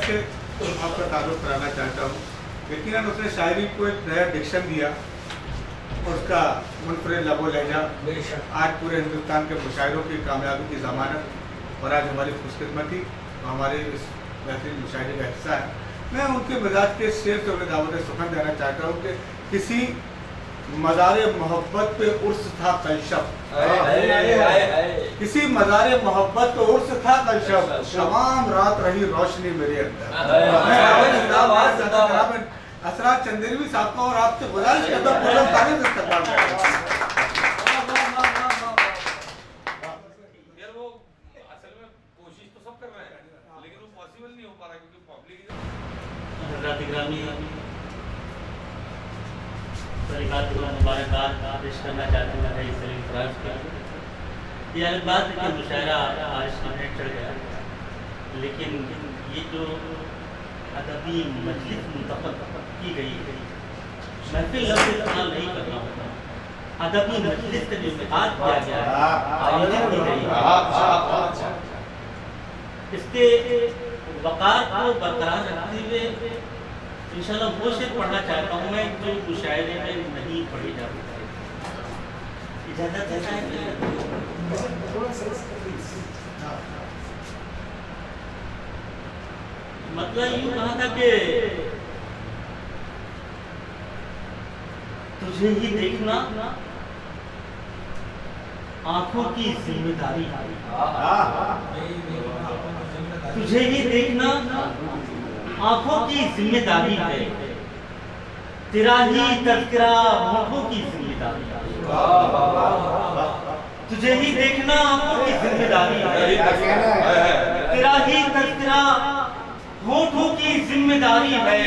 से आपका ताल्लुक़ कराना चाहता हूँ। यकीनन उसने शायरी को एक नया डिक्शन दिया और उसका मुनफरिद लबो लहजा आज पूरे हिंदुस्तान के मुशायरों की कामयाबी की ज़मानत और आज हमारी खुशकिस्मती हमारे इस बेहतरीन मुशायरे का हिस्सा है। मैं उनके मिजाज के शेर से उन्हें दावत सुखन देना चाहता हूँ कि किसी मज़ारे मोहब्बत पे उर्स था कल शब, किसी मज़ारे मोहब्बत पे उर्स था कल शब, तमाम रात रही रोशनी मेरे अंदर। असरात चंदेरवी साहब का और आपसे गुजारिश करता हूँ कोशिश तो सब कर रहे हैं लेकिन वो पॉसिबल नहीं हो पा रहा क्योंकि पब्लिक मुबारकबाद पेश करना चाहते हैं रईस सलीम फराज का। ये अलग बात है कि मुशायरा आज सामने चढ़ गया, लेकिन ये जो अदबी मजलिस मुंतखब की गई महफिल लफ्ज़ इस्तेमाल नहीं करना होता, अदबी मजलिस का जो इत्तेहाद किया गया है इसके वक़ार को बरकरार रखते हुए इंशाल्लाह वो शेर पढ़ना चाहता हूँ मैं जो मुशायरे में नहीं पढ़ी जा सकती। इजाज़त है? मतलब यूँ कहा था कि तुझे ही देखना आंखों की जिम्मेदारी, तुझे ही देखना आंखों की जिम्मेदारी है, तेरा ही तज़किरा होठों की जिम्मेदारी है। तुझे ही देखना आंखों की जिम्मेदारी है, तेरा ही तज़किरा होठों की जिम्मेदारी है।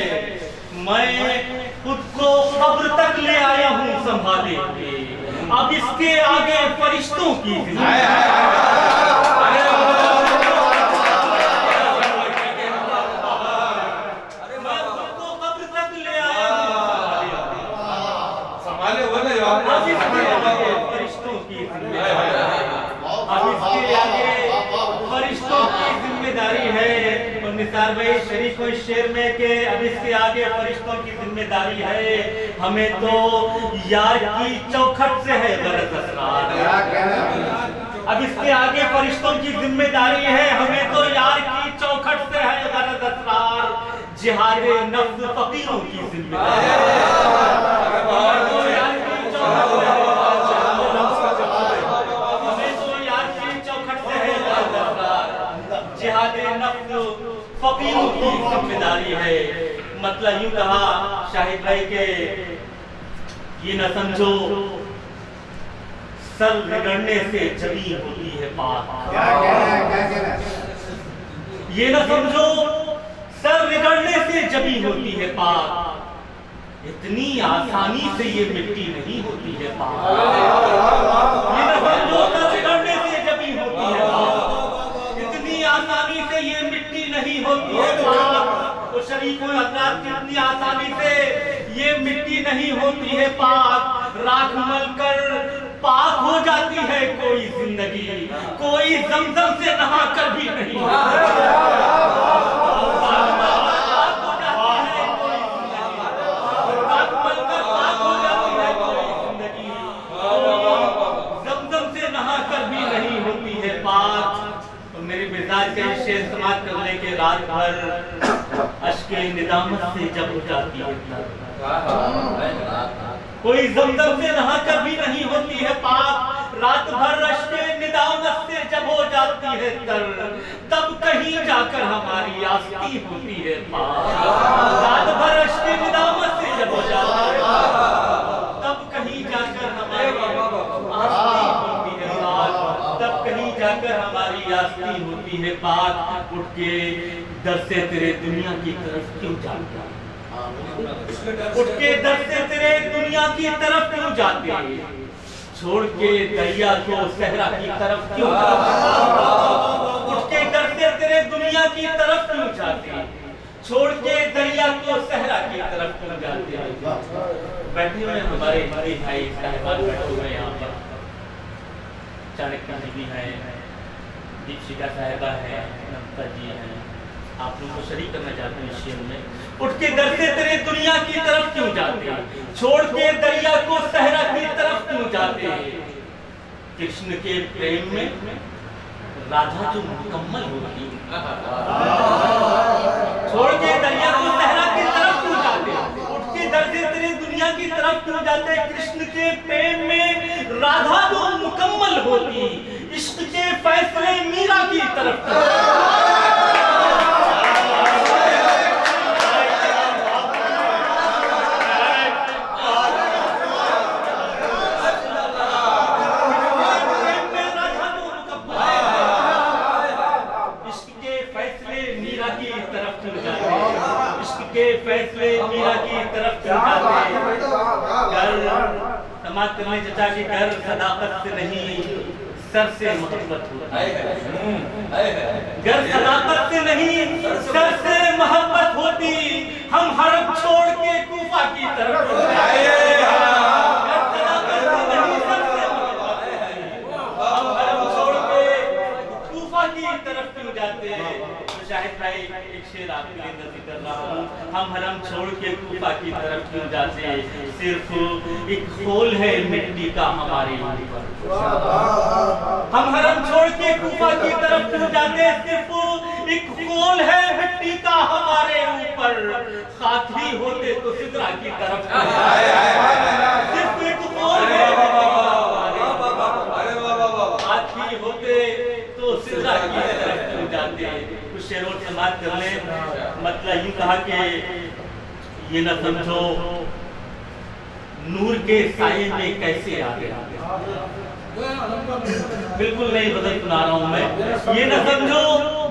मैं खुद को कब्र तक ले आया हूँ संभाले, अब इसके आगे फरिश्तों की जिम्मेदारी है। और निसार भाई शरीफ को इस शेर में के अब इसके आगे फरिश्तों की जिम्मेदारी है। हमें तो यार की चौखट से है गलत असरार, अब इसके आगे फरिश्तों की जिम्मेदारी है। हमें तो यार की चौखट से है गलत असरार, जिहादे नफ्स फकीरों की जिम्मेदारी है। फकीरों की जिम्मेदारी है। मतलब यूं कहा शाहिद भाई के ये न समझो सर बिगड़ने से जबी होती है पाक, ये न समझो सर बिगड़ने से जबी होती है पाक, इतनी आसानी से ये मिट्टी नहीं होती है पाक। ये न समझो सर बिगड़ने से जबी होती है पाक, इतनी आसानी से ये मिट्टी नहीं होती है पाक। तो शरीफों हज़रात कितनी आसानी से ये मिट्टी नहीं होती है पाक। राख मल कर पाक हो जाती है कोई जिंदगी, कोई ज़मज़म से नहा कर भी नहीं इस्तेमाल करने के रात भर अश्के निदामत से जब हो जाती है, कोई ज़मज़म से नहा कर भी नहीं होती है पाक। रात भर अश्के निदामत से जब हो जाती है तर, तब कहीं जाकर हमारी आस्ती होती है पाक। रात भर अश्के निदामत से जब हो जाती है तब कहीं जाकर हमारी आस्ती होती है पाक, तब कहीं जाकर हमारी आस्ती होती है पाक। उठ के दर से तेरे दुनिया की तरफ क्यों जाते, उठ के दर से तेरे दुनिया की तरफ क्यों जाते, छोड़ के दरिया को सहरा की तरफ क्यों जाते, उठ के दर से तेरे दुनिया की तरफ क्यों जाते, छोड़ के दरिया को सहरा की तरफ क्यों जाते। बैठे हुए हमारे भाई साहिबान बैठे हुए यहाँ पर, चाणक्य जी भी हैं, दीपशिका साहिबा है, नमता जी हैं, आप लोगों को शरीक करना चाहते हैं इस शेर में। उठ के दर से तेरे दुनिया की तरफ क्यों जाते, छोड़ के दरिया को सहरा की तरफ क्यों जाते। कृष्ण के प्रेम में राधा जो मुकम्मल होती, छोड़ के दरिया को सहरा की तरफ क्यों जाते, उठ के दर से तेरे दुनिया की तरफ क्यों जाते। कृष्ण के प्रेम में राधा जो मुकम्मल होती, इश्क के फैसले मीरा की तरफ। फैसले मीरा की तरफ समाज करने चचा के घर सदाकत से नहीं सर से मोहब्बत होती है, घर सदाकत से नहीं सर से मोहब्बत होती। हम हरम छोड़ के कूफा की तरफ, हम हरम छोड़ के कूफा की तरफ क्यों जाते हैं। शाहिद भाई एक शेर आपके लिए नज़र कर रहा हूँ। हम हरम छोड़ के कूफा की तरफ क्यों जाते, सिर्फ एक खोल है मिट्टी का हमारे ऊपर। हम हरम छोड़ के कूफा की तरफ क्यों जाते, सिर्फ एक खोल है मिट्टी का हमारे ऊपर। खाक ही होते तो सिदरा की तरफ, सिर्फ एक खोल है खाक ही होते तो सिदरा की तरफ क्यों जाते। शेरों से बात कर ले, मतलब यूं कहा कि ये न समझो नूर के साये में कैसे आ गया। बिल्कुल नहीं बदल सुना रहा हूं मैं। ये न समझो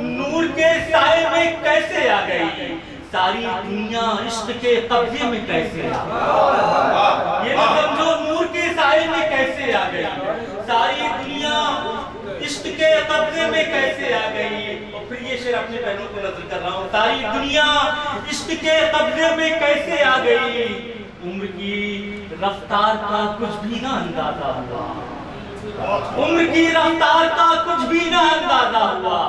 नूर के साये में कैसे आ गई, सारी दुनिया इश्क के कब्जे में कैसे आ गई। ये न समझो नूर के साये में कैसे आ गई, सारी दुनिया इश्क के कब्जे में कैसे आ गई। और फिर ये शेर अपने बहनों को नजर कर रहा हूँ। सारी दुनिया इश्क के कब्जे में कैसे आ गई, उम्र की रफ्तार का कुछ भी ना अंदाजा हुआ, उम्र की रफ्तार का कुछ भी ना अंदाजा हुआ।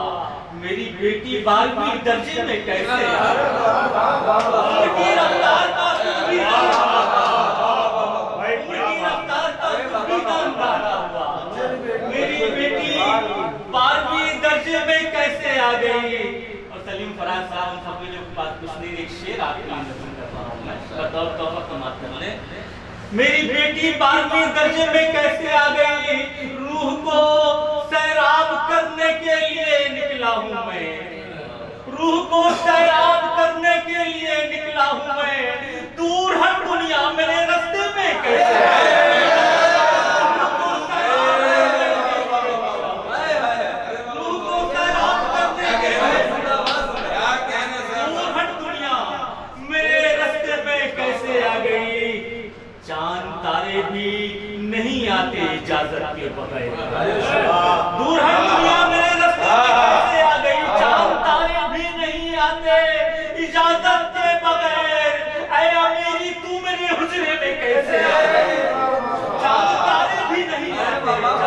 मेरी बेटी 12वीं दर्जे में कैसे आ गई, उम्र की रफ्तार का कुछ भी ना, उम्र की रफ्तार का कुछ भी ना अंदाजा हुआ। मेरी बेटी 12वीं दर्जे में कैसे आ गई। और सलीम फराज साहब उन सब के बात कुछ नहीं, एक शेर आपके लिए नज़र कर रहा हूं मैं, बताओ तौबा समाप्त कर ले। मेरी बेटी 12वीं दर्जे में कैसे आ गई, रूह को सैराब करने के लिए निकला हूं मैं, रूह को सैराब करने के लिए निकला हूं मैं। दूर हर दुनिया मेरे रास्ते में कैसे आ गई, आते इजाजत के बगैर। दूर हर दुनिया मेरे रास्ते में कैसे आ गई, चांद तारे भी नहीं आते इजाजत के बगैर। ऐ अमीरी तू मेरे हुजरे में कैसे आ गई, चांद तारे भी नहीं आते, चांद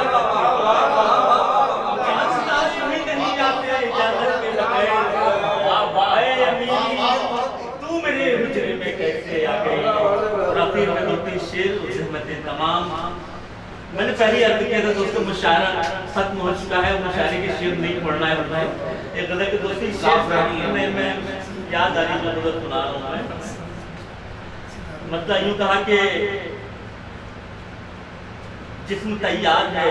तारे भी नहीं आते इजाजत के बगैर। ऐ अमीरी तू मेरे हुजरे में कैसे आ गई। और आखिर में 2-3 शेर रहमतें तमाम। मैंने पहले अर्ज किया था दोस्तों, मुशायरा खत्म हो चुका है, मुशायरे के शेर नहीं पढ़ना है उन्हें। एक गजल के दोस्ती शेर मैं याद आ रही है, गजल सुना रहा हूँ मैं। मतलब यूं कहा कि जिस्म तैयार है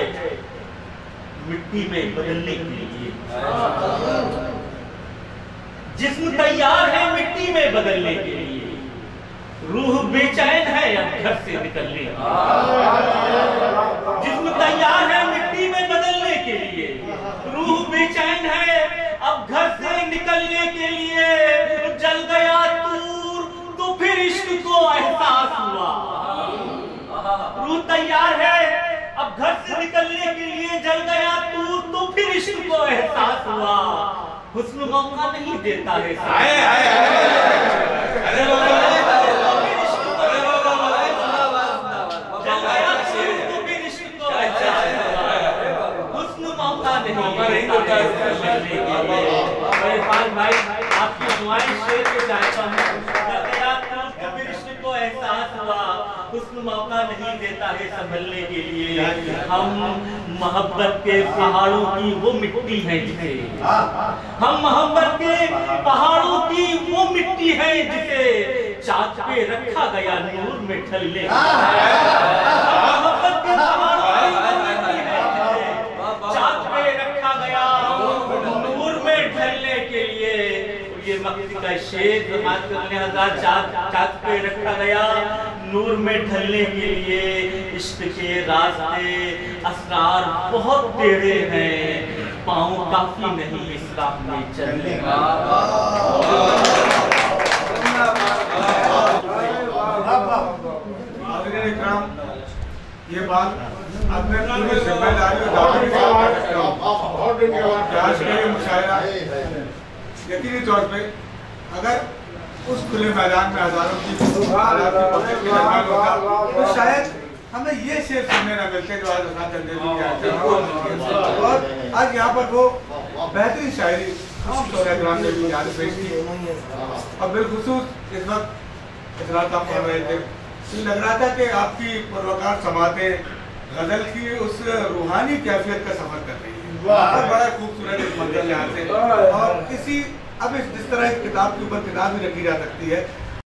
मिट्टी में बदलने के लिए, जिस्म तैयार है मिट्टी में बदलने के लिए, रूह बेचैन है अब घर से निकलने। जिस्म तैयार है मिट्टी में बदलने के लिए, रूह बेचैन है अब घर से निकलने के लिए। जल गया तूर तो फिर इश्क को एहसास हुआ, रूह तैयार है अब घर से निकलने के लिए। जल गया तूर तो फिर इश्क को एहसास हुआ। हुस्न मौका नहीं देता है, भाई दुआएं शेर के चाहता हूँ। कृष्ण को एहसास हुआ हुस्न मौका नहीं देता है संभलने के लिए। हम मोहब्बत के पहाड़ों की वो मिट्टी है जिसे, हम मोहब्बत के पहाड़ों की वो मिट्टी है जिसे चाँद पे रखा गया नूर में ढलने। मोहब्बत के पहाड़ों की वो मिट्टी है जिसे चाँद पे रखा गया नूर में ढलने के लिए। ये मक्ति का शेर चाँद पे रखा गया नूर में ढलने के लिए। इश्क के रास्ते असरार बहुत टेढ़े हैं, पाँव काफी नहीं इस राह में चलने। ये बात अपने पूरी जिम्मेदारी और मुशायरा यकीनी तौर पे अगर उस खुले मैदान में हजारों की तो शायद हमें ये शेर सुनने न मिलते जो आज और आज यहाँ पर वो बेहतरीन शायरी ग्राम ने भी याद पेश की। और बिलखुसूस इस वक्त इसरार साहब पढ़ रहे थे, लग रहा था कि आपकी पुरवकार समातें गजल की उस रूहानी कैफियत का सफर कर रही है। और बड़ा खूबसूरत इस मंजर यहाँ से। और इसी अब जिस तरह इस किताब के ऊपर किताब भी रखी जा सकती है,